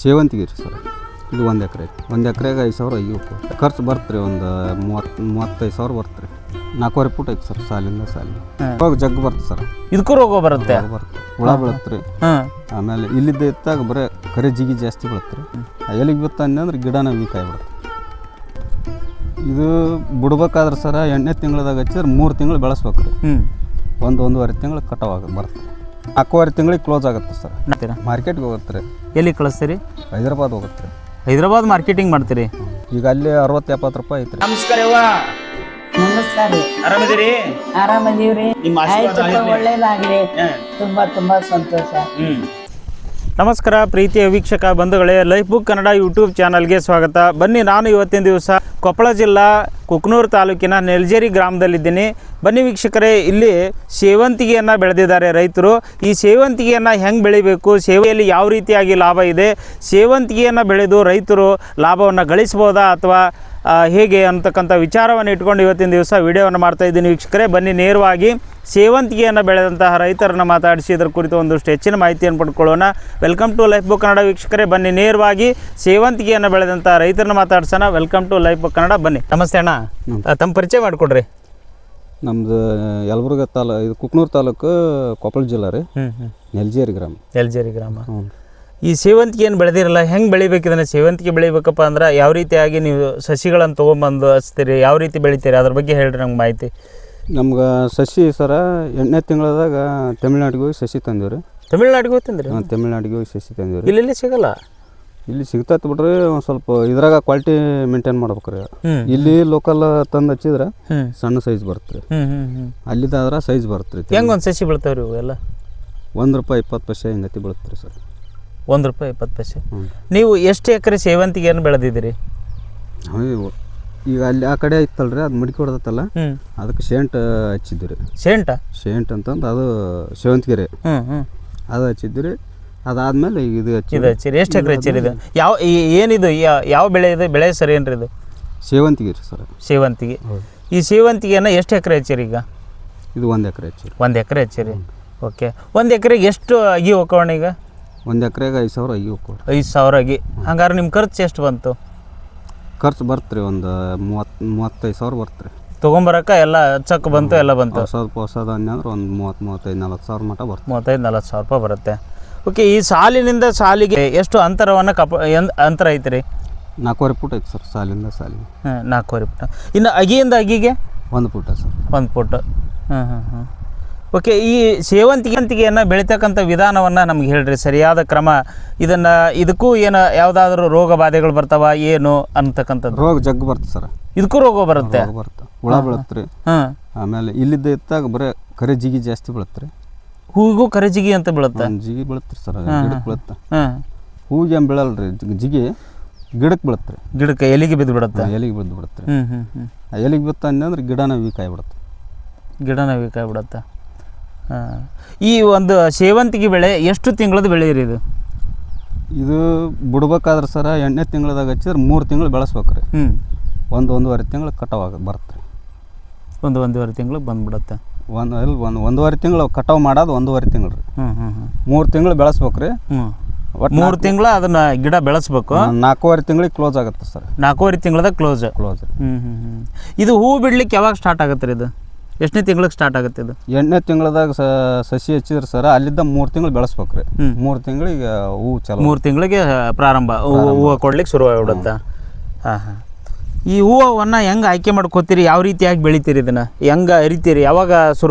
ಸೇವಂತಿಗೆ ರೀ ಸರ್. ಇದು 1 ಎಕರೆ. 1 ಎಕರೆಗೆ 5,000 ಐವತ್ತು ಖರ್ಚು ಬರ್ತು ರೀ. ಒಂದು 35,000 ಬರ್ತು ರೀ. 4.5 ಫೂಟ್ ಐತೆ ಸರ್ ಸಾಲಿಂದ ಸಾಲಿನ. ರೋಗ ಜಗ್ ಬರ್ತದೆ ಸರ್. ಇದಕ್ಕೂ ರೋಗ ಬರುತ್ತೆ. ಹುಳ ಬೀಳತ್ತೆ ರೀ. ಆಮೇಲೆ ಇಲ್ಲಿದ್ದ ಇತ್ತಾಗ ಬರೀ ಕರೆ ಜಿಗಿ ಜಾಸ್ತಿ ಬೀಳತ್ತೆ ರೀ. ಎಲ್ಲಿಗೆ ಬಿತ್ತ ಅಂದ್ರೆ ಗಿಡನ ವೀಕ್ ಆಗಿಬಿಡುತ್ತೆ. ಇದು ಬಿಡ್ಬೇಕಾದ್ರೆ ಸರ 8ನೇ ತಿಂಗಳದಾಗ ಹಚ್ಚಿದ್ರೆ 3 ತಿಂಗಳು ಬೆಳೆಸ್ಬೇಕು ರೀ. 1-1.5 ತಿಂಗಳು ಕಟಾವಾಗ ಬರುತ್ತೆ. 4.5 ತಿಂಗಳಿಗೆ ಕ್ಲೋಸ್ ಆಗುತ್ತೆ ಸರ್. ಮಾರ್ಕೆಟ್ಗೆ ಹೋಗುತ್ತೆ ರೀ. ಎಲ್ಲಿ ಕಳಿಸ್ತೀರಿ? ಹೈದರಾಬಾದ್ ಹೋಗುತ್ತೆ ರೀ. ಹೈದರಾಬಾದ್ ಮಾರ್ಕೆಟಿಂಗ್ ಮಾಡ್ತೀರಿ? ಈಗ ಅಲ್ಲಿ 60-70 ರೂಪಾಯಿ ಐತ್ರಿ. ನಮಸ್ಕಾರ. ನಮಸ್ಕಾರ ರೀ. ಆರಾಮಿದ್ದೀರಿ? ಆರಾಮದೀವ್ರಿ. ಒಳ್ಳೇದಾಗ್ಲಿ. ತುಂಬಾ ಸಂತೋಷ. ನಮಸ್ಕಾರ ಪ್ರೀತಿಯ ವೀಕ್ಷಕ ಬಂಧುಗಳೇ, ಲೈಫ್ ಬುಕ್ ಕನ್ನಡ ಯೂಟ್ಯೂಬ್ ಚಾನಲ್ಗೆ ಸ್ವಾಗತ. ಬನ್ನಿ, ನಾನು ಇವತ್ತಿನ ದಿವಸ ಕೊಪ್ಪಳ ಜಿಲ್ಲಾ ಕುಕನೂರು ತಾಲೂಕಿನ ನೆಲ್ಜೇರಿ ಗ್ರಾಮದಲ್ಲಿದ್ದೀನಿ. ಬನ್ನಿ ವೀಕ್ಷಕರೇ, ಇಲ್ಲಿ ಸೇವಂತಿಗೆಯನ್ನು ಬೆಳೆದಿದ್ದಾರೆ ರೈತರು. ಈ ಸೇವಂತಿಗೆಯನ್ನು ಹೆಂಗೆ ಬೆಳಿಬೇಕು, ಸೇವೆಯಲ್ಲಿ ಯಾವ ರೀತಿಯಾಗಿ ಲಾಭ ಇದೆ, ಸೇವಂತಿಗೆಯನ್ನು ಬೆಳೆದು ರೈತರು ಲಾಭವನ್ನು ಗಳಿಸ್ಬೋದಾ ಅಥವಾ ಹೇಗೆ ಅಂತಕ್ಕಂಥ ವಿಚಾರವನ್ನು ಇಟ್ಕೊಂಡು ಇವತ್ತಿನ ದಿವಸ ವಿಡಿಯೋವನ್ನು ಮಾಡ್ತಾಯಿದ್ದೀನಿ ವೀಕ್ಷಕರೇ. ಬನ್ನಿ, ನೇರವಾಗಿ ಸೇವಂತಿಗೆಯನ್ನು ಬೆಳೆದಂತಹ ರೈತರನ್ನು ಮಾತಾಡಿಸಿ ಇದರ ಕುರಿತು ಒಂದಷ್ಟು ಹೆಚ್ಚಿನ ಮಾಹಿತಿಯನ್ನು ಪಡ್ಕೊಳ್ಳೋಣ. Welcome to Life Book Kannada ವೀಕ್ಷಕರೇ. ಬನ್ನಿ, ನೇರವಾಗಿ ಸೇವಂತಿಗೆಯನ್ನು ಬೆಳೆದಂಥ ರೈತರನ್ನ ಮಾತಾಡ್ಸೋಣ. Welcome to Life Book Kannada. ಬನ್ನಿ. ನಮಸ್ತೆ ಅಣ್ಣ, ತಮ್ಮ ಪರಿಚಯ ಮಾಡಿಕೊಡ್ರಿ. ನಮ್ಮದು ಯಲಬುರ್ಗಾ ಇದು ಕುಕನೂರು ತಾಲೂಕು, ಕೊಪ್ಪಳ ಜಿಲ್ಲಾ ರೀ. ನೆಲ್ಜೇರಿ ಗ್ರಾಮ. ನೆಲ್ಜೇರಿ ಗ್ರಾಮ. ಈ ಸೇವಂತಿಗೆ ಏನು ಬೆಳೆದಿರಲ್ಲ, ಹೆಂಗೆ ಬೆಳಿಬೇಕು ಇದನ್ನು? ಸೇವಂತಿಗೆ ಬೆಳಿಬೇಕಪ್ಪ ಅಂದ್ರೆ ಯಾವ ರೀತಿಯಾಗಿ ನೀವು ಸಸಿಗಳನ್ನು ತೊಗೊಂಬಂದು ಹಚ್ತೀರಿ, ಯಾವ ರೀತಿ ಬೆಳಿತೀರಿ, ಅದ್ರ ಬಗ್ಗೆ ಹೇಳ್ರಿ ನಮ್ಗೆ ಮಾಹಿತಿ. ನಮ್ಗೆ ಸಸಿ ಸರ 8ನೇ ತಿಂಗಳದಾಗ ತಮಿಳ್ನಾಡಿಗೆ ಹೋಗಿ ಸಸಿ ತಂದೀವಿ. ತಮಿಳ್ನಾಡಿಗೆ ಹೋಗಿ ತಂದ್ರಿ? ತಮಿಳ್ನಾಡಿಗೆ ಹೋಗಿ ಸಸಿ ತಂದೀವಿ. ಇಲ್ಲಿ ಸಿಗಲ್ಲ? ಇಲ್ಲಿ ಸಿಗ್ತೈತೆ ಬಿಡ್ರಿ. ಒಂದು ಸ್ವಲ್ಪ ಇದ್ರಾಗ ಕ್ವಾಲಿಟಿ ಮೇಂಟೈನ್ ಮಾಡ್ಬೇಕು ರೀ. ಇಲ್ಲಿ ಲೋಕಲ್ ತಂದು ಹಚ್ಚಿದ್ರೆ ಸಣ್ಣ ಸೈಜ್ ಬರುತ್ತೆ ರೀ. ಅಲ್ಲಿದಾದ್ರೆ ಸೈಜ್ ಬರುತ್ತೆ ರೀ. ಹೆಂಗೆ ಒಂದು ಸಸಿ ಬೀಳ್ತಾವೆ ರೀ ಎಲ್ಲ? ₹1.20 ಹಿಂಗತಿ ಬೀಳುತ್ತೆ ರೀ ಸರ್. ₹1.20. ನೀವು ಎಷ್ಟು ಎಕರೆ ಸೇವಂತಿಗೆಯನ್ನು ಬೆಳೆದಿದ್ದೀರಿ? ಈಗ ಅಲ್ಲಿ ಆ ಕಡೆ ಐತಲ್ರಿ, ಅದು ಮಡಿಕೆ ಹೊಡೆದತ್ತಲ್ಲ, ಅದಕ್ಕೆ ಶೇಂಟ್ ಹಚ್ಚಿದ್ವಿ ರೀ. ಶೇಂಟ್ ಅಂತಂದು ಅದು ಸೇವಂತಿಗೆ ರೀ. ಅದು ಹಚ್ಚಿದ್ವಿ ರೀ. ಅದಾದ್ಮೇಲೆ ಈಗ ಇದು ಹಚ್ಚಿರಿ. ಎಷ್ಟು ಎಕರೆ ಹಚ್ಚಿರಿ ಇದು? ಏನಿದು ಯಾವ ಬೆಳೆ ಇದೆ? ಬೆಳೆ ಸರ್ ಏನ್ರಿ ಇದು? ಸೇವಂತಿಗೆ ರೀ ಸರ್. ಸೇವಂತಿಗೆ. ಈ ಸೇವಂತಿಗೆಯನ್ನು ಎಷ್ಟು ಎಕರೆ ಹಚ್ಚಿರಿ ಈಗ? ಇದು 1 ಎಕರೆ ಹಚ್ಚಿರಿ. 1 ಎಕರೆ ಹಚ್ಚಿರಿ. ಓಕೆ. 1 ಎಕರೆಗೆ ಎಷ್ಟು ಅಗಿ ಹೋಗೋಣ ಈಗ? 1 ಎಕರೆಗೆ 5,000 ಅಗಿ ಹೋಗ್ರಿ. 5,000 ಅಗಿ. ಹಂಗಾರೆ ನಿಮ್ಮ ಖರ್ಚು ಎಷ್ಟು ಬಂತು? ಖರ್ಚು ಬರ್ತು ರೀ ಒಂದು 35,000 ಬರ್ತು ರೀ. ತೊಗೊಂಬರಕ್ಕೆ ಎಲ್ಲ ಚಕ್ ಬಂತು, ಎಲ್ಲ ಬಂತು. ಹೊಸದು ಅಂದ್ರೆ ಒಂದು 35,000-40,000 ಮಟ್ಟ ಬರ್ತು. 35,000-40,000 ರೂಪಾಯಿ ಬರುತ್ತೆ. ಓಕೆ. ಈ ಸಾಲಿನಿಂದ ಸಾಲಿಗೆ ಎಷ್ಟು ಅಂತರವನ್ನು ಅಂತರ ಐತೆ ರೀ? 4.5 ಫೂಟ್ ಐತೆ ಸರ್ ಸಾಲಿಂದ ಸಾಲಿಗೆ. 4.5 ಫೂಟ್. ಇನ್ನು ಅಗಿಯಿಂದ ಅಗಿಗೆ 1 ಫೂಟ ಸರ್. 1 ಫೂಟ್. ಓಕೆ. ಈ ಸೇವಂತಿಗೆಯನ್ನು ಬೆಳೀತಕ್ಕಂಥ ವಿಧಾನವನ್ನು ನಮ್ಗೆ ಹೇಳ್ರಿ, ಸರಿಯಾದ ಕ್ರಮ. ಇದಕ್ಕೂ ಏನು ಯಾವುದಾದ್ರೂ ರೋಗ ಬಾಧೆಗಳು ಬರ್ತಾವ ಏನು ಅಂತಕ್ಕಂಥದ್ದು? ರೋಗ ಜಗ್ ಬರ್ತದೆ ಸರ್. ಇದಕ್ಕೂ ರೋಗ ಬರುತ್ತೆ? ಹುಳ ಬೀಳತ್ತೆ ರೀ. ಆಮೇಲೆ ಇಲ್ಲಿದ್ದ ಇತ್ತಾಗ ಬರೀ ಕರೆ ಜಿಗಿ ಜಾಸ್ತಿ ಬೀಳತ್ತೆ ರೀ. ಹೂವಿಗೂ ಕರೆ ಜಿಗಿ ಅಂತ ಬೀಳುತ್ತೆ? ಜಿಗಿ ಬೀಳತ್ತೆ ಸರ್, ಗಿಡಕ್ಕೆ ಬೀಳುತ್ತೆ. ಹೂವಿಗೆ ಏನು ಬೀಳಲ್ರಿ, ಜಿಗಿ ಗಿಡಕ್ಕೆ ಬೀಳತ್ತೆ ರೀ. ಗಿಡಕ್ಕೆ ಎಲಿಗೆ ಬಿದ್ದು ಬಿಡುತ್ತೆ? ಎಲಿಗೆ ಬಿದ್ದು ಬಿಡುತ್ತೆ ರೀ. ಎಲಿಗೆ ಬಿತ್ತ ಅಂದ್ರೆ ಗಿಡನ ವೀಕ್ ಆಗಿಬಿಡುತ್ತೆ. ವೀಕ್ ಆಗಿಬಿಡುತ್ತೆ. ಈ ಒಂದು ಸೇವಂತಿಗೆ ಬೆಳೆ ಎಷ್ಟು ತಿಂಗಳದ್ದು ಬೆಳೆಯಿರಿ ಇದು? ಇದು ಬಿಡ್ಬೇಕಾದ್ರೆ ಸರ 8ನೇ ತಿಂಗಳದಾಗ ಹಚ್ಚಿದ್ರೆ 3 ತಿಂಗಳು ಬೆಳೆಸ್ಬೇಕು ರೀ. 1-1.5 ತಿಂಗಳು ಕಟಾವಾಗ ಬರುತ್ತೆ. 1-1.5 ತಿಂಗಳಿಗೆ ಬಂದ್ಬಿಡುತ್ತೆ. 1.5 ತಿಂಗಳು ಕಟಾವು ಮಾಡೋದು 1.5 ತಿಂಗಳು ರೀ. 3 ತಿಂಗಳು ಬೆಳೆಸ್ಬೇಕು ರೀ. 3 ತಿಂಗಳು ಅದನ್ನ ಗಿಡ ಬೆಳೆಸ್ಬೇಕು. 4.5 ತಿಂಗಳಿಗೆ ಕ್ಲೋಸ್ ಆಗುತ್ತೆ ಸರ್. 4.5 ತಿಂಗಳದಾಗ ಕ್ಲೋಸ್. ಇದು ಹೂ ಬಿಡ್ಲಿಕ್ಕೆ ಯಾವಾಗ ಸ್ಟಾರ್ಟ್ ಆಗುತ್ತೆ ರೀ? ಇದು ಎಷ್ಟನೇ ತಿಂಗಳಿಗೆ ಸ್ಟಾರ್ಟ್ ಆಗುತ್ತೆ ಇದು? 8ನೇ ತಿಂಗಳದಾಗ ಸಸಿ ಹಚ್ಚಿದ್ರೆ ಸರ್, ಅಲ್ಲಿದ್ದ 3 ತಿಂಗಳು ಬೆಳೆಸ್ಬೇಕು ರೀ. 3 ತಿಂಗಳಿಗೆ ಹೂ ಚಲೋ. 3 ತಿಂಗಳಿಗೆ ಪ್ರಾರಂಭ ಹೂವು ಕೊಡ್ಲಿಕ್ಕೆ ಶುರುವಾಗಿಬಿಡುತ್ತೆ. ಈ ಹೂವನ್ನು ಹೆಂಗೆ ಆಯ್ಕೆ ಮಾಡ್ಕೋತೀರಿ? ಯಾವ ರೀತಿಯಾಗಿ ಬೆಳಿತೀರಿ ಇದನ್ನು? ಹೆಂಗೆ ಅರಿತೀರಿ? ಯಾವಾಗ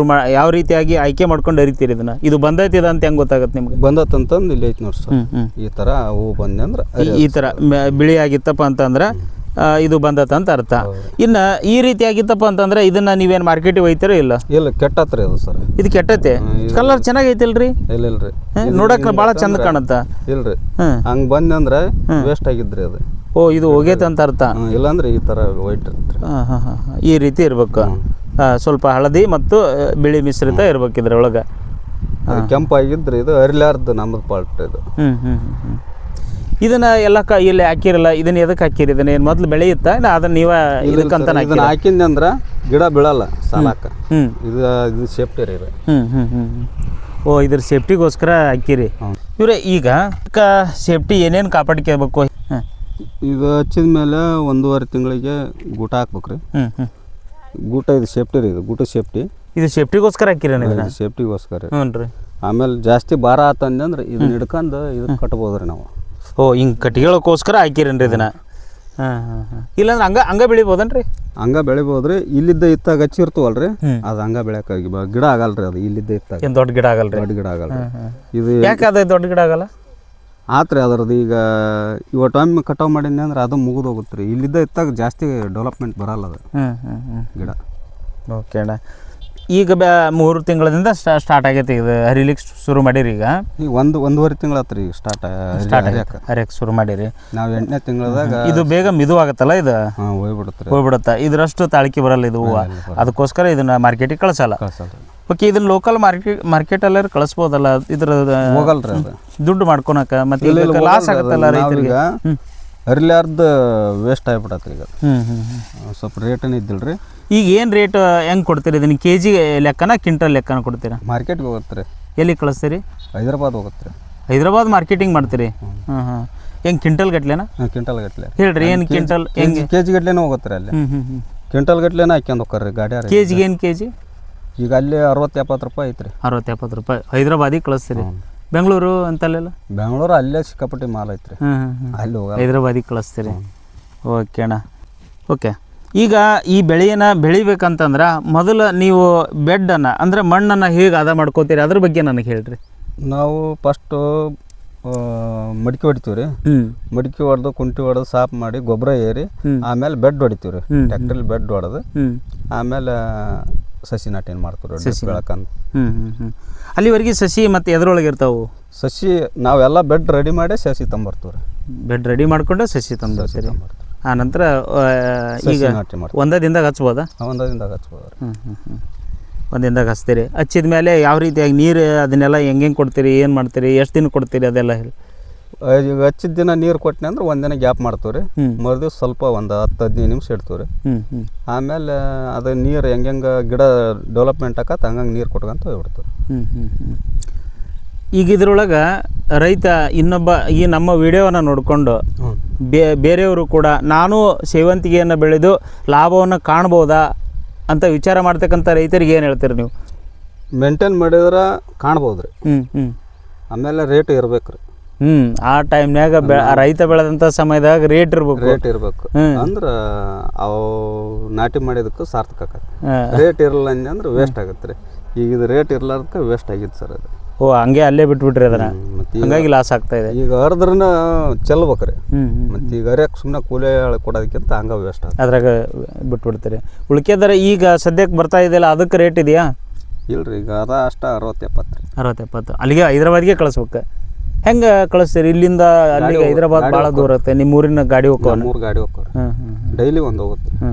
ಯಾವ ರೀತಿಯಾಗಿ ಆಯ್ಕೆ ಮಾಡ್ಕೊಂಡು ಅರಿತೀರಿ ಇದನ್ನು? ಇದು ಬಂದೈತಿದ ಅಂತ ಹೆಂಗೆ ಗೊತ್ತಾಗುತ್ತೆ ನಿಮ್ಗೆ? ಬಂದತ್ತಂತಂದು ಇಲ್ಲಿ ಐತಿ ನೋಡಿ ಸರ್. ಈ ಥರ ಹೂ ಬಂದೆ ಅಂದ್ರೆ ಈ ಥರ ಬಿಳಿ ಆಗಿತ್ತಪ್ಪ ಅಂತಂದ್ರೆ ಇದು ಬಂದತ್ತ ಅಂತ ಅರ್ಥ. ಇನ್ನು ಈ ರೀತಿ ಆಗಿತ್ತಪ್ಪ ಅಂತಂದ್ರೆ ಇದನ್ನ ನೀವೇನು ಮಾರ್ಕೆಟಿಗೆ ಒಯ್ತೀರೋ ಇಲ್ಲ? ಇಲ್ಲ, ಕೆಟ್ಟತ್ರಿ ಅದು ಸರ್. ಇದು ಕೆಟ್ಟೈತೆ? ಕಲರ್ ಚೆನ್ನಾಗೈತಿಲ್ರಿ? ಇಲ್ರಿ, ನೋಡಕ್ಕೆ ಭಾಳ ಚಂದ ಕಾಣುತ್ತ. ಇಲ್ರಿ, ಹಂಗೆ ಬಂದಂದ್ರೆ ವೇಸ್ಟ್ ಆಗಿದ್ರಿ ಅದು. ಓ, ಇದು ಹೋಗೈತೆ ಅಂತ ಅರ್ಥ. ಇಲ್ಲಾಂದ್ರೆ ಈ ಥರ ವೈಟ್ ಇರುತ್ತೆ. ಈ ರೀತಿ ಇರ್ಬೇಕು. ಸ್ವಲ್ಪ ಹಳದಿ ಮತ್ತು ಬಿಳಿ ಮಿಶ್ರಿತ ಇರ್ಬೇಕು ಇದ್ರೊಳಗೆ. ಕೆಂಪು ಆಗಿದ್ರೆ ಇದು ಅರಿಲಾರ್ದು ನಮ್ಮದು ಪಾಲ್ಟ್ ಇದು. ಇದನ್ನ ಎಲ್ಲ ಇಲ್ಲಿ ಹಾಕಿರಲ್ಲ, ಇದನ್ನ ಎದಕ್ಕೆ ಹಾಕಿರಿ? ಇದನ್ನ ಏನು ಮೊದಲು ಬೆಳೆಯುತ್ತಾ ಅದನ್ನ ನೀವ ಇದಕ್ಕಂತ ಹಾಕಿಂದ ಅಂದ್ರೆ ಗಿಡ ಬೀಳಲ್ಲ ಸಾಲಾಕ. ಇದು ಸೇಫ್ಟಿ ರೀ. ಓ ಇದ್ರ ಸೇಫ್ಟಿಗೋಸ್ಕರ ಹಾಕಿರಿ ಇವ್ರೆ. ಈಗ ಸೇಫ್ಟಿ ಏನೇನು ಕಾಪಾಡ್ಕೋಬೇಕು? ಹಾಂ, ಇದು ಹಚ್ಚಿದ ಮೇಲೆ 1.5 ತಿಂಗಳಿಗೆ ಗೂಟ ಹಾಕ್ಬೇಕ್ರಿ. ಗೂಟ ಇದು ಸೇಫ್ಟಿ ರೀ, ಇದು ಗೂಟ ಸೇಫ್ಟಿ. ಇದು ಸೇಫ್ಟಿಗೋಸ್ಕರ ಹಾಕಿರಿ ನೀವು? ಸೇಫ್ಟಿಗೋಸ್ಕರ. ಹ್ಞೂ ರೀ. ಆಮೇಲೆ ಜಾಸ್ತಿ ಭಾರ ಆತಂದ್ರೆ ಇದನ್ನ ಹಿಡ್ಕೊಂಡು ಇದನ್ನ ಕಟ್ಬೋದು ರೀ ನಾವು. ಓ ಹಿಂಗೆ ಕಟ್ಟಿಗೆಗೋಸ್ಕರ ಹಾಕಿರೇನ್ರಿ ಇದನ್ನ? ಹಾಂ ಹಾಂ ಹಾಂ. ಇಲ್ಲಾಂದ್ರೆ ಹಂಗ ಬೆಳಿಬೋದನ್ರಿ? ಹಂಗ ಬೆಳಿಬೋದು ರೀ. ಇಲ್ಲಿದ್ದ ಇತ್ತಾಗ ಹಚ್ಚಿರ್ತವಲ್ರಿ, ಅದು ಹಂಗ ಬೆಳೆಯೋಕ್ಕಾಗಿ ಗಿಡ ಆಗಲ್ರಿ. ಅದು ಇಲ್ಲಿದ್ದ ಇತ್ತಾಗ ಏನು ದೊಡ್ಡ ಗಿಡ ಆಗಲ್ರಿ? ದೊಡ್ಡ ಗಿಡ ಆಗಲ್ಲ. ಇದು ಯಾಕೆ ಅದು ದೊಡ್ಡ ಗಿಡ ಆಗಲ್ಲ? ಆತ್ರಿ ಅದರದ್ದು ಈಗ ಇವತ್ತು ಕಟಾವು ಮಾಡೀನಿ ಅಂದ್ರೆ ಅದು ಮುಗಿದು ಹೋಗುತ್ತೆ ರೀ. ಇಲ್ಲಿದ್ದ ಇತ್ತಾಗ ಜಾಸ್ತಿ ಡೆವಲಪ್ಮೆಂಟ್ ಬರಲ್ಲ ಅದು ಗಿಡ. ಓಕೆ ಅಣ್ಣ. ಈಗ 3 ತಿಂಗಳಿಂದ ಸ್ಟಾರ್ಟ್ ಆಗೈತೆ ಇದು ಹರಿಲಿಕ್ಕೆ ಶುರು ಮಾಡಿರಿ? ಈಗ 1.5 ತಿಂಗಳು ಆತ್ರಿ ಈಗ ಸ್ಟಾರ್ಟ್ ಹರಿಯಕ್ಕೆ ಶುರು ಮಾಡಿರಿ. ನಾವು 8ನೇ ತಿಂಗಳದಾಗ ಇದು ಬೇಗ ಮಿದು ಆಗತ್ತಲ್ಲ, ಇದು ಹೋಗ್ಬಿಡುತ್ತೆ. ಇದ್ರಷ್ಟು ತಾಳಿಕೆ ಬರಲ್ಲ ಇದು ಹೂವು, ಅದಕ್ಕೋಸ್ಕರ ಇದನ್ನ ಮಾರ್ಕೆಟಿಗೆ ಕಳಿಸಲ್ಲ. ಓಕೆ, ಇದನ್ನ ಲೋಕಲ್ ಮಾರ್ಕೆಟಲ್ಲೇ ಕಳಿಸ್ಬೋದಲ್ಲ? ಇದ್ರ ಹೋಗಲ್ರಿ ಅದು ದುಡ್ಡು ಮಾಡ್ಕೊಳಕ, ಮತ್ತೆ ಲಾಸ್ ಆಗತ್ತಲ್ಲ ರೈತರಿಗೆ. ಹರಿಲಾರ್ದು ವೇಸ್ಟ್ ಆಗಿಬಿಡತ್ರಿ ಈಗ. ಸ್ವಲ್ಪ ರೇಟನೇ ಇದ್ದಿಲ್ರಿ. ಈಗ ಏನು ರೇಟ್ ಹೆಂಗೆ ಕೊಡ್ತೀರಿ ಇದನ್ನ? ಕೆ ಜಿ ಲೆಕ್ಕನ ಕ್ವಿಂಟಲ್ ಲೆಕ್ಕನ ಕೊಡ್ತೀರಾ? ಮಾರ್ಕೆಟ್ಗೆ ಹೋಗುತ್ತೆ ರೀ. ಎಲ್ಲಿ ಕಳಿಸ್ತೀರಿ? ಹೈದರಾಬಾದ್ ಹೋಗುತ್ತೆ ರೀ. ಹೈದರಾಬಾದ್ ಮಾರ್ಕೆಟಿಂಗ್ ಮಾಡ್ತೀರಿ? ಹಾಂ. ಹೆಂಗೆ ಕ್ವಿಂಟಲ್ ಗಟ್ಲೆನಾ? ಕ್ವಿಂಟಲ್ ಗಟ್ಲೆ ಹೇಳ್ರಿ. ಏನು ಕ್ವಿಂಟಲ್ ಹೆಂಗೆ? ಕೆ ಜಿ ಗಟ್ಲೆನೇ ಹೋಗುತ್ತೆ ರೀ ಅಲ್ಲಿ. ಕ್ವಿಂಟಲ್ ಗಟ್ಲೆನೇ ಹಾಕ್ಯಂದು ಹೋಗ್ರಿ ಗಾಡಿ. ಕೆ ಜಿಗೆ ಏನು ಕೆ ಜಿ? ಈಗ ಅಲ್ಲಿ 60-70 ರೂಪಾಯಿ ಐತ್ರಿ. 60-70 ರೂಪಾಯಿ ಹೈದರಾಬಾದಿಗೆ ಕಳಿಸ್ತೀರಿ? ಬೆಂಗಳೂರು ಅಂತಲ್ಲೆಲ್ಲ? ಬೆಂಗಳೂರು ಅಲ್ಲೇ ಸಿಕ್ಕಾಪಟ್ಟಿ ಮಾಲ್ ಐತ್ರಿ. ಅಲ್ಲಿ ಹೋಗ ಹೈದರಾಬಾದಿಗೆ ಕಳಿಸ್ತೀರಿ? ಓಕೆ ಅಣ್ಣ. ಓಕೆ, ಈಗ ಈ ಬೆಳೆಯನ್ನು ಬೆಳಿಬೇಕಂತಂದ್ರೆ ಮೊದಲು ನೀವು ಬೆಡ್ಡನ್ನು ಅಂದರೆ ಮಣ್ಣನ್ನು ಹೇಗೆ ಹದ ಮಾಡ್ಕೋತೀರಿ ಅದ್ರ ಬಗ್ಗೆ ನನಗೆ ಹೇಳ್ರಿ. ನಾವು ಫಸ್ಟು ಮಡಿಕೆ ಹೊಡಿತೀವಿ ರೀ. ಮಡಿಕೆ ಹೊಡೆದು ಕುಂಟಿ ಹೊಡೆದು ಸಾಫ್ ಮಾಡಿ ಗೊಬ್ಬರ ಏರಿ ಆಮೇಲೆ ಬೆಡ್ ಹೊಡಿತೀವಿ ರೀ. ಟ್ಯಾಕ್ಟ್ರಲ್ಲಿ ಬೆಡ್ ಹೊಡೆದು ಆಮೇಲೆ ಸಸಿ ನಾಟಿ ಮಾಡ್ತೀವಿ ರೀ ಬೆಳಕಂದು. ಅಲ್ಲಿವರೆಗೆ ಸಸಿ ಮತ್ತು ಎದ್ರೊಳಗೆ ಇರ್ತಾವೆ ಸಸಿ? ನಾವೆಲ್ಲ ಬೆಡ್ ರೆಡಿ ಮಾಡಿ ಸಸಿ ತಂಬರ್ತೀವಿ ರೀ. ಬೆಡ್ ರೆಡಿ ಮಾಡ್ಕೊಂಡು ಸಸಿ ತಂಬರ್ತೀರಿ. ಆ ನಂತರ ಈಗ ಒಂದೇ ದಿನದಾಗ ಹಚ್ಬೋದಾ? ಒಂದೇ ದಿನದಾಗ ಹಚ್ಬೋದು ರೀ. ಒಂದು ದಿನದಾಗ ಹಚ್ತೀರಿ. ಹಚ್ಚಿದ ಮೇಲೆ ಯಾವ ರೀತಿಯಾಗಿ ನೀರು ಅದನ್ನೆಲ್ಲ ಹೆಂಗೆ ಕೊಡ್ತೀರಿ, ಏನು ಮಾಡ್ತೀರಿ, ಎಷ್ಟು ದಿನ ಕೊಡ್ತೀರಿ ಅದೆಲ್ಲ ಹೇಳಿ. ಈಗ ಹಚ್ಚಿದ ದಿನ ನೀರು ಕೊಟ್ಟನೆ ಅಂದ್ರೆ ಒಂದಿನ ಗ್ಯಾಪ್ ಮಾಡ್ತೀವಿ ರೀ. ಮರುದಿವ್ಸ ಸ್ವಲ್ಪ ಒಂದು 10-15 ನಿಮಿಷ ಇಡ್ತೀವಿ ರೀ. ಆಮೇಲೆ ಅದು ನೀರು ಹೆಂಗೆ ಗಿಡ ಡೆವಲಪ್ಮೆಂಟ್ ಆಕತ್ತೆ ಹಂಗಂಗೆ ನೀರು ಕೊಟ್ಕೊಂತ ಹೋಗ್ಬಿಡ್ತೀವಿ. ಈಗ ಇದ್ರೊಳಗೆ ರೈತ ಇನ್ನೊಬ್ಬ ಈ ನಮ್ಮ ವಿಡಿಯೋವನ್ನು ನೋಡಿಕೊಂಡು ಬೇರೆಯವರು ಕೂಡ ನಾನು ಸೇವಂತಿಗೆಯನ್ನು ಬೆಳೆದು ಲಾಭವನ್ನು ಕಾಣ್ಬೋದಾ ಅಂತ ವಿಚಾರ ಮಾಡ್ತಕ್ಕಂಥ ರೈತರಿಗೆ ಏನು ಹೇಳ್ತೀರಿ ನೀವು? ಮೇಂಟೈನ್ ಮಾಡಿದ್ರೆ ಕಾಣ್ಬೋದು ರೀ. ಆಮೇಲೆ ರೇಟ್ ಇರ್ಬೇಕು ರೀ. ಆ ಟೈಮ್ನಾಗ ರೈತ ಬೆಳೆದಂಥ ಸಮಯದಾಗ ರೇಟ್ ಇರ್ಬೇಕು ಅಂದ್ರೆ ಅವು ನಾಟಿ ಮಾಡಿದಕ್ಕೂ ಸಾರ್ಥಕ ಆಗತ್ತೆ. ರೇಟ್ ಇರಲ್ಲ ಅಂದ್ರೆ ವೇಸ್ಟ್ ಆಗತ್ತೆ ರೀ. ಈಗ ಇದು ರೇಟ್ ಇರ್ಲಾರ್ದಕ್ಕೆ ವೇಸ್ಟ್ ಆಗಿತ್ತು ಸರ್ ಅದು. ಓ ಹಂಗೆ ಅಲ್ಲೇ ಬಿಟ್ಬಿಟ್ರಿ ಅದನ್ನ, ಹಂಗಾಗಿ ಲಾಸ್ ಆಗ್ತಾ ಇದೆ. ಈಗ ಹರಿದ್ರನ ಚೆಲ್ಬೇಕ್ರಿ. ಮತ್ತು ಈಗ ಹರಿಯಕ್ಕೆ ಸುಮ್ಮನೆ ಕೂಲಿ ಕೊಡೋದಕ್ಕಿಂತ ಹಂಗೆ ವೇಸ್ಟ್ ಆಗುತ್ತೆ, ಅದ್ರಾಗ ಬಿಟ್ಬಿಡ್ತೀರಿ. ಉಳ್ಕೆದಾರೆ ಈಗ ಸದ್ಯಕ್ಕೆ ಬರ್ತಾ ಇದೆಯಲ್ಲ ಅದಕ್ಕೆ ರೇಟ್ ಇದೆಯಾ? ಇಲ್ರಿ, ಈಗ ಅದ ಅಷ್ಟ 60-70 ರೀ. 60-70 ಅಲ್ಲಿಗೆ ಹೈದರಾಬಾದ್ಗೆ ಕಳಿಸ್ಬೇಕು. ಹೆಂಗೆ ಕಳಿಸ್ತೀರಿ? ಇಲ್ಲಿಂದ ಅಲ್ಲಿಗೆ ಹೈದರಾಬಾದ್ ಭಾಳ ದೂರ ಇರುತ್ತೆ. ನಿಮ್ಮ ಊರಿನ ಗಾಡಿ ಹೋಗ್ತಾವ? 3 ಗಾಡಿ ಹೋಗ್ತಾವ ಡೈಲಿ ಒಂದು ಹೋಗುತ್ತೆ.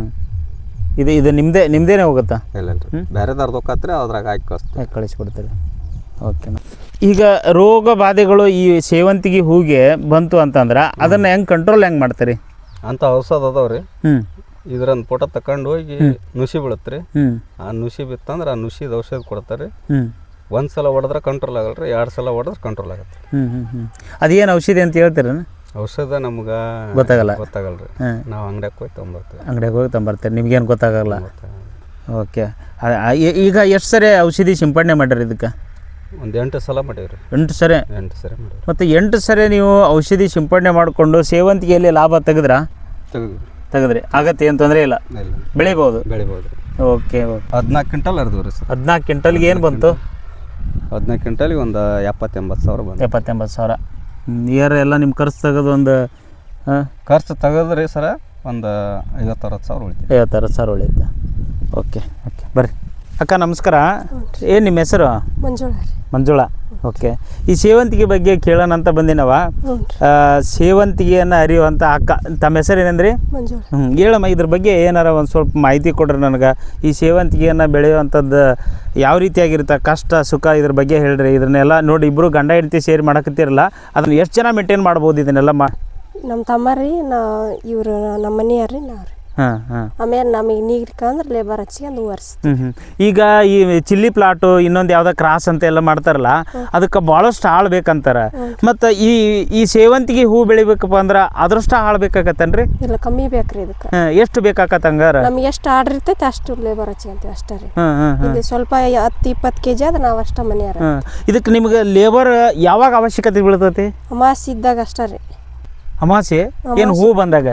ಇದು ನಿಮ್ಮದೇನೆ ಹೋಗುತ್ತಾ? ಇಲ್ಲ ರೀ, ಬೇರೆದಾರ್ದು ಹೋಗತ್ರಿ, ಅದ್ರಾಗ ಹಾಕಿ ಕಳಿಸ್ಕೊಡ್ತೀರಿ. ಓಕೆನಾ. ಈಗ ರೋಗ ಬಾಧೆಗಳು ಈ ಸೇವಂತಿಗೆ ಹೂಗೆ ಬಂತು ಅಂತಂದ್ರೆ ಅದನ್ನು ಹೆಂಗೆ ಕಂಟ್ರೋಲ್ ಹೆಂಗೆ ಮಾಡ್ತೀರಿ? ಅಂತ ಔಷಧ ಅದಾವ್ರಿ. ಇದ್ರಂದು ಫೋಟೋ ತಕೊಂಡು ಹೋಗಿ ನುಸಿ ಬೀಳತ್ರಿ. ಆ ನುಸಿ ಬಿತ್ತಂದ್ರೆ ಆ ನುಸಿದ ಔಷಧ ಕೊಡ್ತಾರೆ. ಒಂದ್ಸಲ ಹೊಡೆದ್ರೆ ಕಂಟ್ರೋಲ್ ಆಗಲ್ರಿ, 2 ಸಲ ಹೊಡೆದ್ರೆ ಕಂಟ್ರೋಲ್ ಆಗತ್ತೆ. ಅದೇನು ಔಷಧಿ ಅಂತ ಹೇಳ್ತೀರ? ಔಷಧ ನಮ್ಗೆ ಗೊತ್ತಾಗಲ್ರಿ. ನಾವು ಅಂಗಡಿಗೆ ಹೋಗಿ ತೊಗೊಂಬರ್ತೀವಿ. ನಿಮ್ಗೇನು ಗೊತ್ತಾಗಲ್ಲ? ಓಕೆ. ಈಗ ಎಷ್ಟು ಸರಿ ಔಷಧಿ ಸಿಂಪಡಣೆ ಮಾಡ್ರಿ ಇದಕ್ಕೆ? ಒಂದು 8 ಸಲ ಮಾಡೀವ್ರಿ. 8 ಸರಿ? 8 ಸರಿ ಮಾಡಿ. ಮತ್ತು 8 ಸರಿ ನೀವು ಔಷಧಿ ಸಿಂಪಡಣೆ ಮಾಡಿಕೊಂಡು ಸೇವಂತಿಗೆಯಲ್ಲಿ ಲಾಭ ತೆಗೆದ್ರಿ ಆಗತ್ತೆ, ಏನು ತೊಂದರೆ ಇಲ್ಲ, ಬೆಳಿಬೋದು? ಓಕೆ. 14 ಕ್ವಿಂಟಲ್ ಹರಿದ್ವಿ ರೀ ಸರ್. 14 ಕ್ವಿಂಟಲ್ಗೆ ಏನು ಬಂತು? 14 ಕ್ವಿಂಟಲ್ಗೆ ಒಂದು 70-80 ಸಾವಿರ ಬಂತು. 70-80 ಸಾವಿರ. ಇಯರ್ ಎಲ್ಲ ನಿಮ್ಮ ಖರ್ಚು ತೆಗೆದು ಒಂದು ಖರ್ಚು ತೆಗೆದ್ರಿ ಸರ ಒಂದು 50-60 ಸಾವಿರ ಉಳಿತು. 50-60 ಸಾವಿರ ಉಳಿಯುತ್ತೆ. ಓಕೆ ಓಕೆ, ಬರ್ರಿ ಅಕ್ಕ ನಮಸ್ಕಾರ. ಏನು ನಿಮ್ಮ ಹೆಸರು? ಮಂಜುಳಾ. ಓಕೆ. ಈ ಸೇವಂತಿಗೆ ಬಗ್ಗೆ ಕೇಳೋಣ ಅಂತ ಬಂದಿನವ. ಸೇವಂತಿಗೆಯನ್ನು ಅರಿಯುವಂಥ ಅಕ್ಕ, ತಮ್ಮ ಹೆಸರು ಏನಂದ್ರಿ? ಹೇಳಮ್ಮ, ಇದ್ರ ಬಗ್ಗೆ ಏನಾರ ಒಂದು ಸ್ವಲ್ಪ ಮಾಹಿತಿ ಕೊಡ್ರಿ ನನಗೆ. ಈ ಸೇವಂತಿಗೆಯನ್ನು ಬೆಳೆಯುವಂಥದ್ದು ಯಾವ ರೀತಿಯಾಗಿರುತ್ತೆ, ಕಷ್ಟ ಸುಖ ಇದ್ರ ಬಗ್ಗೆ ಹೇಳ್ರಿ. ಇದನ್ನೆಲ್ಲ ನೋಡಿ ಇಬ್ಬರು ಗಂಡ ಹೆಂಡತಿ ಸೇರಿ ಮಾಡಕತ್ತಿರಲ್ಲ, ಅದನ್ನು ಎಷ್ಟು ಜನ ಮೇಂಟೈನ್ ಮಾಡ್ಬೋದು ಇದನ್ನೆಲ್ಲ? ನಮ್ಮ ತಮ್ಮ ರೀ, ಇವರು ನಮ್ಮ ಮನೆಯಾರ ರೀ, ನಾವು ರೀ. ಹಾಂ ಹಾಂ ಆಮೇಲೆ ನಮಗೆ ನೀರ್ಕಂದ್ರೆ ಲೇಬರ್ ಹಚ್ಕೊಂಡು ಒರೆಸ್ತೀವಿ. ಈಗ ಈ ಚಿಲ್ಲಿ ಪ್ಲಾಟು ಇನ್ನೊಂದು ಯಾವ್ದೋ ಕ್ರಾಸ್ ಅಂತ ಎಲ್ಲ ಮಾಡ್ತಾರಲ್ಲ ಅದಕ್ಕೆ ಭಾಳಷ್ಟು ಆಳು ಬೇಕಂತಾರೆ. ಮತ್ತು ಈ ಸೇವಂತಿಗೆ ಹೂ ಬೆಳಿಬೇಕಪ್ಪ ಅಂದ್ರೆ ಅದರಷ್ಟು ಆಳು ಬೇಕಾಗತ್ತನ್ರಿ? ಇಲ್ಲ ಕಮ್ಮಿ ಬೇಕ್ರಿ ಇದಕ್ಕೆ. ಎಷ್ಟು ಬೇಕಾಕತ್ತ ಹಂಗಾರ? ನಮ್ಗೆ ಎಷ್ಟು ಆರ್ಡರ್ ಇರ್ತೈತೆ ಅಷ್ಟು ಲೇಬರ್ ಹಚ್ಕೊಂತೀವಿ ಅಷ್ಟೇ ರೀ. ಇಲ್ಲಿ ಸ್ವಲ್ಪ 10-20 kg ಅದ ನಾವು ಅಷ್ಟ ಮನೆಯಾರ. ಇದಕ್ಕೆ ನಿಮ್ಗೆ ಲೇಬರ್ ಯಾವಾಗ ಅವಶ್ಯಕತೆ ಬೀಳ್ತೈತಿ? ಅಮಾಸಿ ಇದ್ದಾಗ ಅಷ್ಟೇ ರೀ. ಅಮಾಸೆ ಏನು ಹೂ ಬಂದಾಗ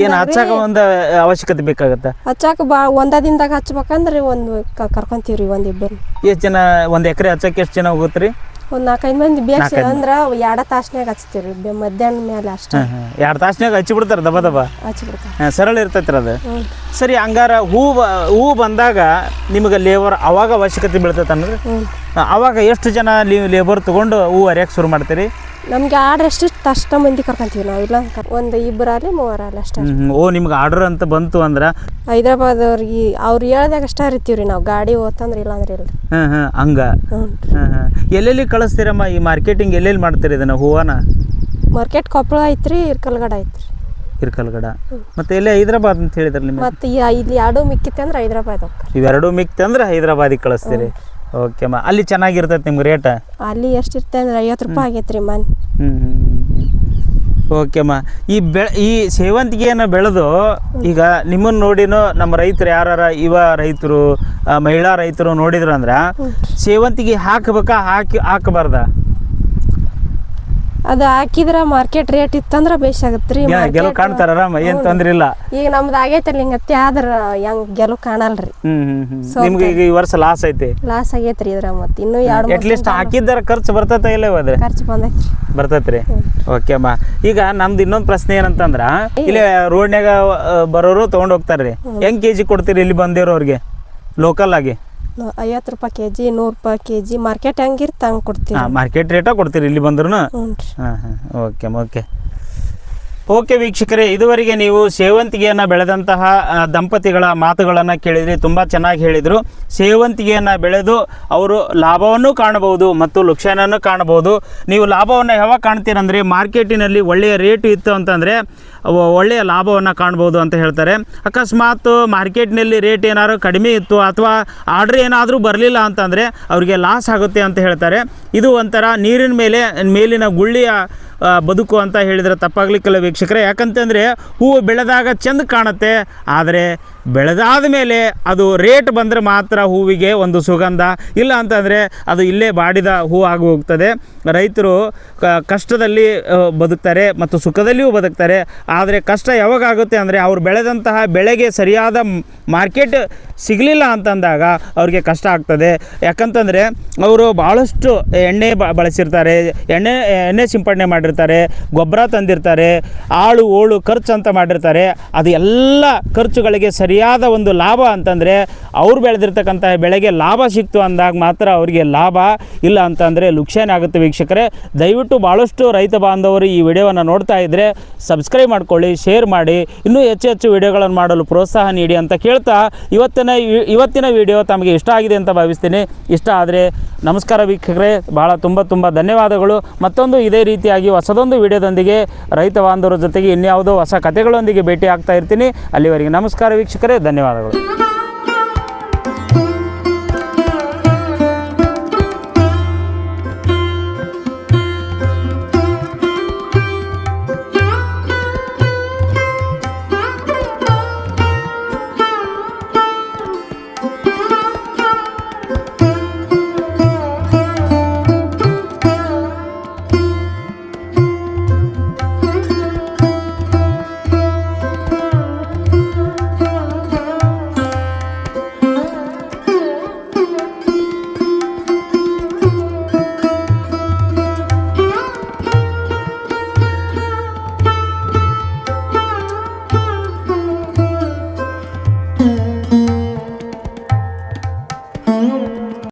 ಏನು ಹಚ್ಚಾಕ ಒಂದು ಅವಶ್ಯಕತೆ ಬೇಕಾಗತ್ತ? ಹಚ್ಚಾಕ ಒಂದ ದಿನದಾಗ ಹಚ್ಬೇಕಂದ್ರೆ ಒಂದು ಕರ್ಕೊಂತೀವ್ರಿ ಒಂದಿಬ್ಬರು. ಎಷ್ಟು ಜನ ಒಂದು ಎಕರೆ ಹಚ್ಚಕ್ಕೆ ಎಷ್ಟು ಜನ ಹೋಗುತ್ತೆ ರೀ? ಒಂದು 4-5 ಮಂದಿ ಬೇಕು ಅಂದ್ರೆ 2 ತಾಸ್ನ್ಯಾಗ ಹಚ್ತೀವಿ ಮಧ್ಯಾಹ್ನ ಮೇಲೆ ಅಷ್ಟೇ. 2 ತಾಸ್ನ್ಯಾಗ ಹಚ್ಚಿ ಬಿಡ್ತಾರೆ ದಬ ದಬ ಹಚ್ಬಿಡ್ತಾರೆ. ಸರಳ ಇರ್ತೈತಿ ಅದು. ಸರಿ, ಹಂಗಾರ ಹೂ ಬಂದಾಗ ನಿಮಗೆ ಲೇಬರ್ ಅವಾಗ ಅವಶ್ಯಕತೆ ಬೀಳ್ತೈತೆ ಅಂದ್ರೆ ಅವಾಗ ಎಷ್ಟು ಜನ ಲೇಬರ್ ತೊಗೊಂಡು ಹೂ ಹರಿಯಕ್ಕೆ ಶುರು ಮಾಡ್ತೀರಿ? ನಮ್ಗೆ ಆರ್ಡ್ರ್ ಎಷ್ಟಿಷ್ಟು ಅಷ್ಟ ಮಂದಿ ಕರ್ಕೊಂತೀವಿ ನಾವು. ಇಲ್ಲ ಒಂದು 2-3 ಅಷ್ಟೇ. ಓ, ನಿಮ್ಗೆ ಆರ್ಡರ್ ಅಂತ ಬಂತು ಅಂದ್ರೆ ಹೈದ್ರಾಬಾದ್ ಅವ್ರಿಗೆ ಅವ್ರು ಹೇಳ್ದಾಗ ಅಷ್ಟೇ ಹರಿತೀವ್ರಿ ನಾವು. ಗಾಡಿ ಹೋತಂದ್ರೆ ಇಲ್ಲ ಅಂದ್ರೆ ಇಲ್ಲ. ಹಂಗ ಎಲ್ಲೆಲ್ಲಿ ಕಳಿಸ್ತೀರಮ್ಮ ಈ ಮಾರ್ಕೆಟಿಂಗ್? ಎಲ್ಲೆಲ್ಲಿ ಮಾಡ್ತೀರಿ ಇದನ್ನ ಹೂವನ? ಮಾರ್ಕೆಟ್ ಕೊಪ್ಪಳ ಐತ್ರಿ, ಇರ್ಕಲ್ಗಡ ಐತ್ರಿ. ಇರ್ಕಲ್ಗಡ ಮತ್ತೆ ಎಲ್ಲಿ ಹೈದ್ರಾಬಾದ್ ಅಂತ ಹೇಳಿದ್ರೆ ನಿಮ್ಗೆ? ಮತ್ತೆ ಇಲ್ಲಿ 2 ಮಿಕ್ಕಿತ್ತೆ ಅಂದ್ರೆ ಹೈದ್ರಾಬಾದ್ ಹೋಗ್ತಾರೆ. ಇವೆರಡು ಮಿಕ್ತೆ ಅಂದ್ರೆ ಹೈದ್ರಾಬಾದಿಗೆ ಕಳಿಸ್ತೀರಿ. ಓಕೆ ಅಮ್ಮ. ಅಲ್ಲಿ ಚೆನ್ನಾಗಿರ್ತೈತೆ ನಿಮ್ಗೆ ರೇಟ? ಅಲ್ಲಿ ಎಷ್ಟಿರುತ್ತೆ ಅಂದ್ರೆ 50 ರೂಪಾಯಿ ಆಗೈತ್ರಿ ಮನ್. ಓಕೆ ಅಮ್ಮ. ಈ ಸೇವಂತಿಗೆಯನ್ನು ಬೆಳೆದು ಈಗ ನಿಮ್ಮನ್ನು ನೋಡಿನೂ ನಮ್ಮ ರೈತರು ಯಾರು ರೈತರು ಮಹಿಳಾ ರೈತರು ನೋಡಿದ್ರು ಅಂದ್ರೆ ಸೇವಂತಿಗೆ ಹಾಕಬೇಕಾ ಹಾಕಬಾರ್ದ? ಅದು ಹಾಕಿದ್ರ ಮಾರ್ಕೆಟ್ ರೇಟ್ ಇತ್ತಂದ್ರ ಬೇಸಾಗತ್ರಿ. ಗೆಲುವು ಕಾಣ್ತಾರ, ಏನ್ ತೊಂದ್ರೆ ಇಲ್ಲ. ಈಗ ನಮ್ದು ಆಗೈತಲ್ಲ ಹಿಂಗತ್ತೆ ಆದ್ರ ಹೆಂಗ್ ಗೆಲುವು ಕಾಣಲ್ರಿ. ನಿಮ್ಗೆ ಈಗ ಈ ವರ್ಷ ಲಾಸ್ ಐತಿ? ಲಾಸ್ ಆಗೈತ್ರಿ ಇದ್ರ ಮತ್ತೆ ಇನ್ನೂ 2 ಅಟ್ಲೀಸ್ಟ್ ಹಾಕಿದ್ದಾರ ಖರ್ಚು ಬರ್ತೈತೆ ಇಲ್ಲ? ಹೋದ್ರೆ ಖರ್ಚು ಬಂದೈತ್ರಿ. ಬರ್ತೈತ್ರಿ. ಓಕೆ ಅಮ್ಮ. ಈಗ ನಮ್ದು ಇನ್ನೊಂದು ಪ್ರಶ್ನೆ ಏನಂತಂದ್ರ ಇಲ್ಲಿ ರೋಡ್ನ್ಯಾಗ ಬರೋರು ತಗೊಂಡ್ ಹೋಗ್ತಾರ್ರಿ, ಹೆಂಗ್ ಕೆಜಿ ಕೊಡ್ತೀರಿ ಇಲ್ಲಿ ಬಂದಿರೋರ್ಗೆ ಲೋಕಲ್ ಆಗಿ? 50 ರೂಪಾಯಿ kg, 100 ರೂಪಾಯಿ kg. ಮಾರ್ಕೆಟ್ ಹೆಂಗಿರ್ತ ಹಂಗೆ ಕೊಡ್ತೀವಿ. ಮಾರ್ಕೆಟ್ ರೇಟ ಕೊಡ್ತೀರಿ ಇಲ್ಲಿ ಬಂದ್ರು? ಓಕೆ ಓಕೆ ಓಕೆ ವೀಕ್ಷಕರೇ, ಇದುವರೆಗೆ ನೀವು ಸೇವಂತಿಗೆಯನ್ನು ಬೆಳೆದಂತಹ ದಂಪತಿಗಳ ಮಾತುಗಳನ್ನು ಕೇಳಿದ್ರಿ. ತುಂಬ ಚೆನ್ನಾಗಿ ಹೇಳಿದರು. ಸೇವಂತಿಗೆಯನ್ನು ಬೆಳೆದು ಅವರು ಲಾಭವನ್ನು ಕಾಣಬಹುದು ಮತ್ತು ಲುಕ್ಷಣವನ್ನು ಕಾಣಬಹುದು. ನೀವು ಲಾಭವನ್ನು ಯಾವಾಗ ಕಾಣ್ತೀರಂದರೆ ಮಾರ್ಕೆಟಿನಲ್ಲಿ ಒಳ್ಳೆಯ ರೇಟು ಇತ್ತು ಅಂತಂದರೆ ಒಳ್ಳೆಯ ಲಾಭವನ್ನು ಕಾಣ್ಬೋದು ಅಂತ ಹೇಳ್ತಾರೆ. ಅಕಸ್ಮಾತ್ ಮಾರ್ಕೆಟ್ನಲ್ಲಿ ರೇಟ್ ಏನಾದ್ರು ಕಡಿಮೆ ಇತ್ತು ಅಥವಾ ಆರ್ಡ್ರ್ ಏನಾದರೂ ಬರಲಿಲ್ಲ ಅಂತಂದರೆ ಅವರಿಗೆ ಲಾಸ್ ಆಗುತ್ತೆ ಅಂತ ಹೇಳ್ತಾರೆ. ಇದು ಒಂಥರ ನೀರಿನ ಮೇಲಿನ ಗುಳ್ಳಿಯ ಬದುಕು ಅಂತ ಹೇಳಿದರೆ ತಪ್ಪಾಗಲಿಕ್ಕಿಲ್ಲ ವೀಕ್ಷಕರೇ. ಯಾಕಂತಂದರೆ ಹೂವು ಬೆಳೆದಾಗ ಚೆಂದ ಕಾಣುತ್ತೆ, ಆದರೆ ಬೆಳೆದಾದ ಮೇಲೆ ಅದು ರೇಟ್ ಬಂದರೆ ಮಾತ್ರ ಹೂವಿಗೆ ಒಂದು ಸುಗಂಧ. ಇಲ್ಲ ಅಂತಂದರೆ ಅದು ಇಲ್ಲೇ ಬಾಡಿದ ಹೂ ಆಗಿ ಹೋಗ್ತದೆ. ರೈತರು ಕಷ್ಟದಲ್ಲಿ ಬದುಕ್ತಾರೆ ಮತ್ತು ಸುಖದಲ್ಲಿಯೂ ಬದುಕ್ತಾರೆ. ಆದರೆ ಕಷ್ಟ ಯಾವಾಗ ಆಗುತ್ತೆ ಅಂದರೆ ಅವ್ರು ಬೆಳೆದಂತಹ ಬೆಳೆಗೆ ಸರಿಯಾದ ಮಾರ್ಕೆಟ್ ಸಿಗಲಿಲ್ಲ ಅಂತಂದಾಗ ಅವ್ರಿಗೆ ಕಷ್ಟ ಆಗ್ತದೆ. ಯಾಕಂತಂದರೆ ಅವರು ಭಾಳಷ್ಟು ಎಣ್ಣೆ ಬಳಸಿರ್ತಾರೆ, ಎಣ್ಣೆ ಸಿಂಪಡಣೆ ಮಾಡಿರ್ತಾರೆ, ಗೊಬ್ಬರ ತಂದಿರ್ತಾರೆ, ಆಳು ಓಳು ಖರ್ಚು ಅಂತ ಮಾಡಿರ್ತಾರೆ. ಅದು ಎಲ್ಲ ಖರ್ಚುಗಳಿಗೆ ಸರಿಯಾದ ಒಂದು ಲಾಭ ಅಂತಂದರೆ ಅವ್ರು ಬೆಳೆದಿರ್ತಕ್ಕಂಥ ಬೆಳೆಗೆ ಲಾಭ ಸಿಕ್ತು ಅಂದಾಗ ಮಾತ್ರ ಅವರಿಗೆ ಲಾಭ. ಇಲ್ಲ ಅಂತಂದರೆ ಲುಕ್ಷಾನೆ ಆಗುತ್ತೆ ವೀಕ್ಷಕರೇ. ದಯವಿಟ್ಟು ಭಾಳಷ್ಟು ರೈತ ಬಾಂಧವರು ಈ ವಿಡಿಯೋವನ್ನು ನೋಡ್ತಾ ಇದ್ದರೆ ಸಬ್ಸ್ಕ್ರೈಬ್ ಮಾಡ್ಕೊಳ್ಳಿ, ಶೇರ್ ಮಾಡಿ, ಇನ್ನೂ ಹೆಚ್ಚು ವಿಡಿಯೋಗಳನ್ನು ಮಾಡಲು ಪ್ರೋತ್ಸಾಹ ನೀಡಿ ಅಂತ ಕೇಳ್ತಾ ಇವತ್ತಿನ ವಿಡಿಯೋ ತಮಗೆ ಇಷ್ಟ ಆಗಿದೆ ಅಂತ ಭಾವಿಸ್ತೀನಿ. ಇಷ್ಟ ಆದರೆ ನಮಸ್ಕಾರ ವೀಕ್ಷಕರೇ, ಭಾಳ ತುಂಬ ಧನ್ಯವಾದಗಳು. ಮತ್ತೊಂದು ಇದೇ ರೀತಿಯಾಗಿ ಹೊಸದೊಂದು ವಿಡಿಯೋದೊಂದಿಗೆ ರೈತ ಬಾಂಧವರ ಜೊತೆಗೆ ಇನ್ಯಾವುದೋ ಹೊಸ ಕಥೆಗಳೊಂದಿಗೆ ಭೇಟಿ ಆಗ್ತಾ ಇರ್ತೀನಿ. ಅಲ್ಲಿವರೆಗೆ ನಮಸ್ಕಾರ ವೀಕ್ಷಕರೇ, ಧನ್ಯವಾದಗಳು.